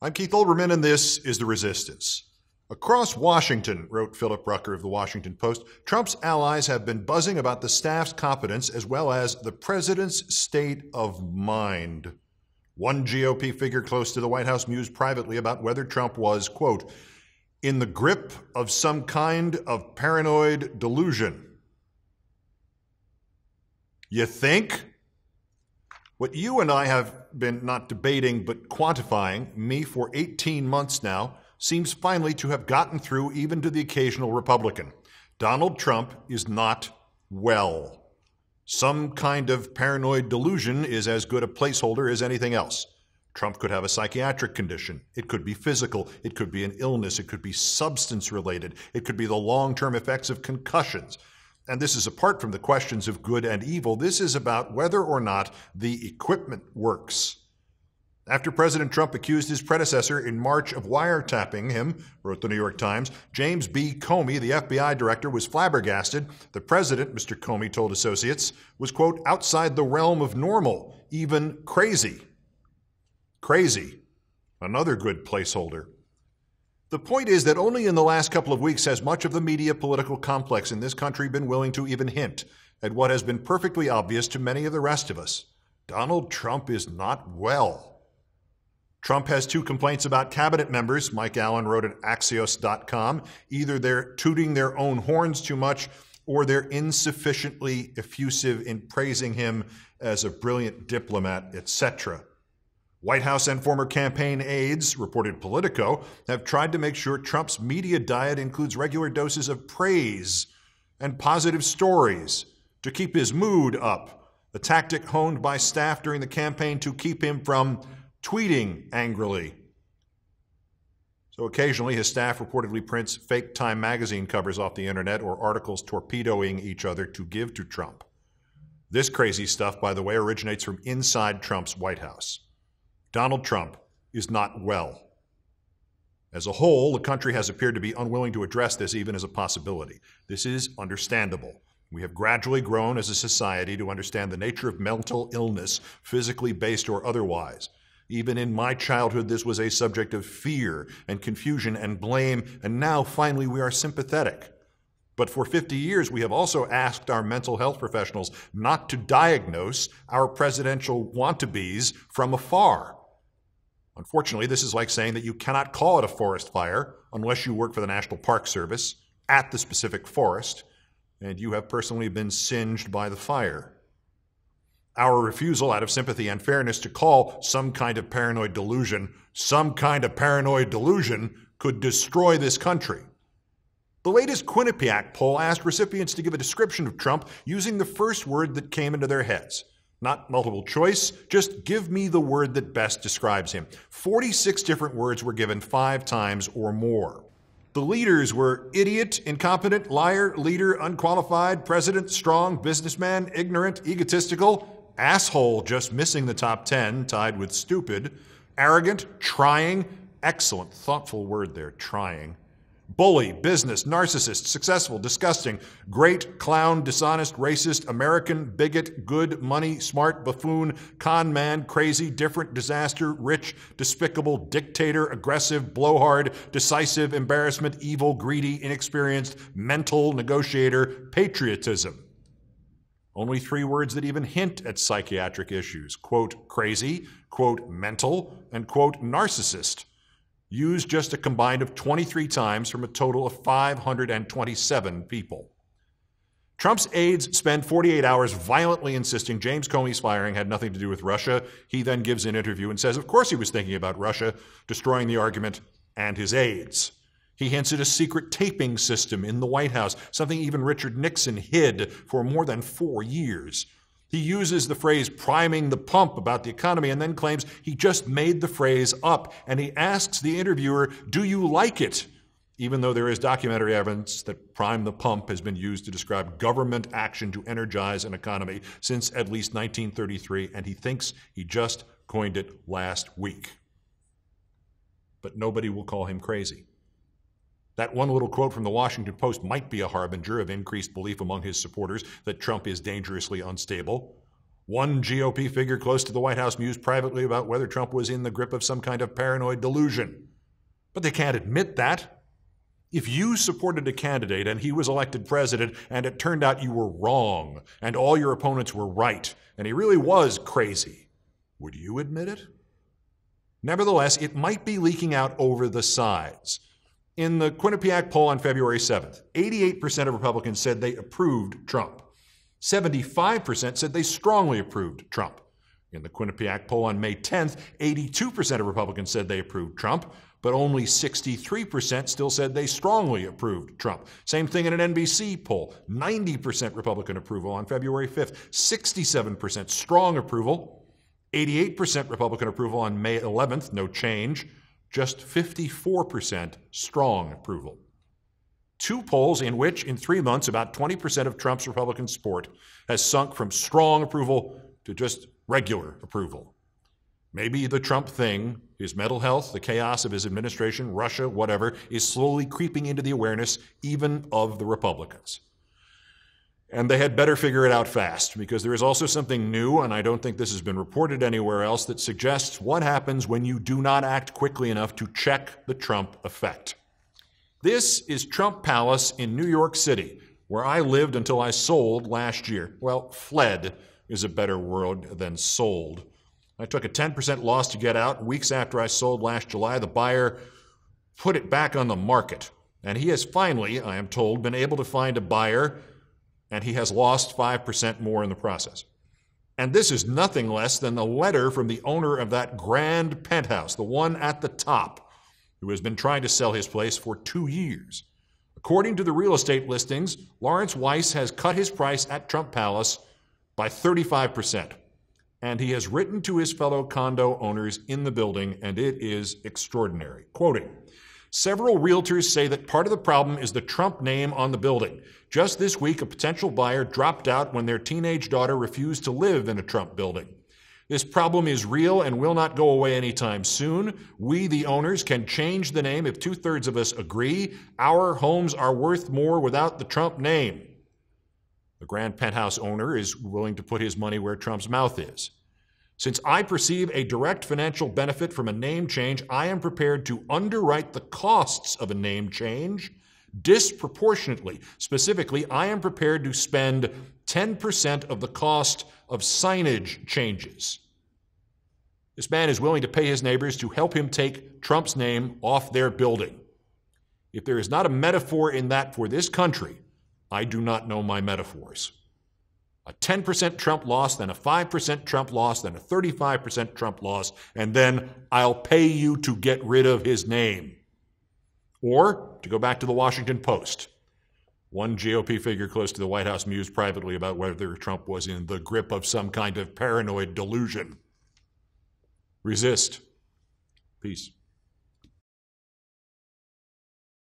I'm Keith Olbermann, and this is The Resistance. Across Washington, wrote Philip Rucker of the Washington Post, Trump's allies have been buzzing about the staff's competence as well as the president's state of mind. One GOP figure close to the White House mused privately about whether Trump was, quote, in the grip of some kind of paranoid delusion. You think? What you and I have been not debating but quantifying, me for 18 months now, seems finally to have gotten through even to the occasional Republican. Donald Trump is not well. Some kind of paranoid delusion is as good a placeholder as anything else. Trump could have a psychiatric condition. It could be physical. It could be an illness. It could be substance-related. It could be the long-term effects of concussions. And this is apart from the questions of good and evil. This is about whether or not the equipment works. After President Trump accused his predecessor in March of wiretapping him, wrote the New York Times, James B. Comey, the FBI director, was flabbergasted. The president, Mr. Comey told associates, was, quote, outside the realm of normal, even crazy. Crazy. Another good placeholder. The point is that only in the last couple of weeks has much of the media political complex in this country been willing to even hint at what has been perfectly obvious to many of the rest of us. Donald Trump is not well. Trump has two complaints about cabinet members, Mike Allen wrote at Axios.com. Either they're tooting their own horns too much or they're insufficiently effusive in praising him as a brilliant diplomat, etc. White House and former campaign aides, reported Politico, have tried to make sure Trump's media diet includes regular doses of praise and positive stories to keep his mood up, a tactic honed by staff during the campaign to keep him from tweeting angrily. So occasionally his staff reportedly prints fake Time magazine covers off the internet or articles torpedoing each other to give to Trump. This crazy stuff, by the way, originates from inside Trump's White House. Donald Trump is not well. As a whole, the country has appeared to be unwilling to address this even as a possibility. This is understandable. We have gradually grown as a society to understand the nature of mental illness, physically based or otherwise. Even in my childhood, this was a subject of fear and confusion and blame, and now finally we are sympathetic. But for 50 years, we have also asked our mental health professionals not to diagnose our presidential wannabes from afar. Unfortunately, this is like saying that you cannot call it a forest fire unless you work for the National Park Service at the specific forest, and you have personally been singed by the fire. Our refusal, out of sympathy and fairness, to call some kind of paranoid delusion could destroy this country. The latest Quinnipiac poll asked recipients to give a description of Trump using the first word that came into their heads. Not multiple choice, just give me the word that best describes him. 46 different words were given 5 times or more. The leaders were idiot, incompetent, liar, leader, unqualified, president, strong, businessman, ignorant, egotistical, asshole, just missing the top 10, tied with stupid, arrogant, trying, excellent, thoughtful word there, trying, bully, business, narcissist, successful, disgusting, great, clown, dishonest, racist, American, bigot, good, money, smart, buffoon, con man, crazy, different, disaster, rich, despicable, dictator, aggressive, blowhard, decisive, embarrassment, evil, greedy, inexperienced, mental, negotiator, patriotism. Only 3 words that even hint at psychiatric issues. Quote, crazy, quote, mental, and quote, narcissist. Used just a combined of 23 times from a total of 527 people. Trump's aides spend 48 hours violently insisting James Comey's firing had nothing to do with Russia. He then gives an interview and says, of course he was thinking about Russia, destroying the argument and his aides. He hints at a secret taping system in the White House, something even Richard Nixon hid for more than 4 years. He uses the phrase priming the pump about the economy and then claims he just made the phrase up. And he asks the interviewer, do you like it? Even though there is documentary evidence that prime the pump has been used to describe government action to energize an economy since at least 1933, and he thinks he just coined it last week. But nobody will call him crazy. That one little quote from the Washington Post might be a harbinger of increased belief among his supporters that Trump is dangerously unstable. One GOP figure close to the White House mused privately about whether Trump was in the grip of some kind of paranoid delusion. But they can't admit that. If you supported a candidate and he was elected president and it turned out you were wrong and all your opponents were right and he really was crazy, would you admit it? Nevertheless, it might be leaking out over the sides. In the Quinnipiac poll on February 7th, 88% of Republicans said they approved Trump. 75% said they strongly approved Trump. In the Quinnipiac poll on May 10th, 82% of Republicans said they approved Trump, but only 63% still said they strongly approved Trump. Same thing in an NBC poll. 90% Republican approval on February 5th, 67% strong approval, 88% Republican approval on May 11th, no change, just 54% strong approval. Two polls in which, in 3 months, about 20% of Trump's Republican support has sunk from strong approval to just regular approval. Maybe the Trump thing, his mental health, the chaos of his administration, Russia, whatever, is slowly creeping into the awareness even of the Republicans. And they had better figure it out fast, because there is also something new, and I don't think this has been reported anywhere else, that suggests what happens when you do not act quickly enough to check the Trump effect. This is Trump Palace in New York City, where I lived until I sold last year. Well, fled is a better word than sold. I took a 10% loss to get out. Weeks after I sold last July, the buyer put it back on the market. And he has finally, I am told, been able to find a buyer, and he has lost 5% more in the process. And this is nothing less than the letter from the owner of that grand penthouse, the one at the top, who has been trying to sell his place for 2 years. According to the real estate listings, Lawrence Weiss has cut his price at Trump Palace by 35%. And he has written to his fellow condo owners in the building, and it is extraordinary. Quoting, "Several realtors say that part of the problem is the Trump name on the building. Just this week, a potential buyer dropped out when their teenage daughter refused to live in a Trump building. This problem is real and will not go away anytime soon. We, the owners, can change the name if 2/3 of us agree. Our homes are worth more without the Trump name." The grand penthouse owner is willing to put his money where Trump's mouth is. "Since I perceive a direct financial benefit from a name change, I am prepared to underwrite the costs of a name change disproportionately. Specifically, I am prepared to spend 10% of the cost of signage changes." This man is willing to pay his neighbors to help him take Trump's name off their building. If there is not a metaphor in that for this country, I do not know my metaphors. A 10% Trump loss, then a 5% Trump loss, then a 35% Trump loss, and then I'll pay you to get rid of his name. Or, to go back to the Washington Post, one GOP figure close to the White House mused privately about whether Trump was in the grip of some kind of paranoid delusion. Resist. Peace.